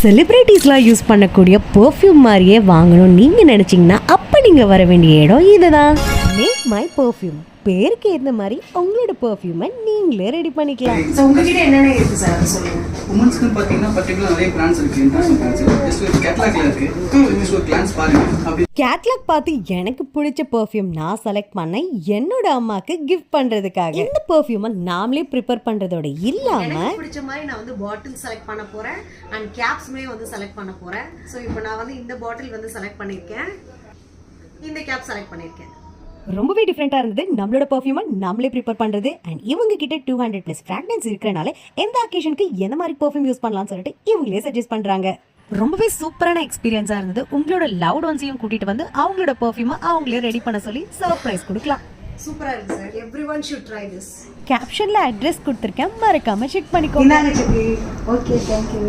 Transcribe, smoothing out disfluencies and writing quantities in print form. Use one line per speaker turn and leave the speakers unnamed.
செலிபிரிட்டிஸ்லாம் use பண்ணக்கூடிய perfume மாதிரியே வாங்கணும் நீங்கள் நினச்சிங்கன்னா அப்போ நீங்கள் வர வேண்டிய இடம் இதுதான். Make my perfume. பேருக்கு ஏற்ற மாதிரி உங்களோட பெர்ஃப்யூமை நீங்களே ரெடி பண்ணிக்கலாம்.
உங்ககிட்ட என்னென்ன இருக்கு சார் அது சொல்லுங்க.
உமன்ஸ்க்கு பாத்தீங்கன்னா பர்టిక్యులர் நிறைய பிராண்ட்ஸ் இருக்கு. இன்டர்நேஷனல் பிராண்ட்ஸ் ஜஸ்ட் கேட்டலாக்ல இருக்கு. ஜஸ்ட் ஒரு கிளான்ஸ் பாருங்க. அப்படி
கேட்லாக் பார்த்து எனக்கு பிடிச்ச பெர்ஃப்யூம் நான் செலக்ட் பண்ணேன் என்னோட அம்மாக்கு கிஃப்ட் பண்றதுக்காக. இந்த பெர்ஃப்யூமை நாமளே ப்ரிப்பேர் பண்றதோட இல்லாம
எனக்கு பிடிச்ச மாதிரி நான் வந்து பாட்டில் செலக்ட் பண்ண போறேன் அண்ட் கேப்ஸ்மே வந்து செலக்ட் பண்ண போறேன். ஸோ இப்போ நான் வந்து இந்த பாட்டில் வந்து செலக்ட் பண்ணியிருக்கேன், இந்த கேப் செலக்ட் பண்ணியிருக்கேன்.
ரொம்பவே டிஃப்ரெண்ட்டாக இருந்தது நம்மளோட பெர்ஃப்யூமை நம்மளே ப்ரிப்பேர் பண்ணுறது. அண்ட் இவங்க கிட்ட 200+ ஃப்ராக்ரன்ஸ் இருக்கிறனால எந்த அக்கேஷனுக்கு எந்த மாதிரி பெர்ஃப்யூம் யூஸ் பண்ணலாம்னு சொல்லிட்டு இவங்களே சஜஸ்ட் பண்ணுறாங்க. ரொம்பவே சூப்பரான எக்ஸ்பீரியன்ஸாக இருந்தது. உங்களோட லவ்ட் ஒன்ஸையும் கூட்டிகிட்டு வந்து அவங்களோட பெர்ஃப்யூமை அவங்களே ரெடி பண்ண சொல்லி சர்ப்ரைஸ் கொடுக்கலாம்.
சூப்பரா இருக்கு sir. Everyone should try this.
கேப்ஷனில் அட்ரஸ் கொடுத்துருக்கேன், மறக்காம செக் பண்ணிக்கோங்க.
Okay, thank you.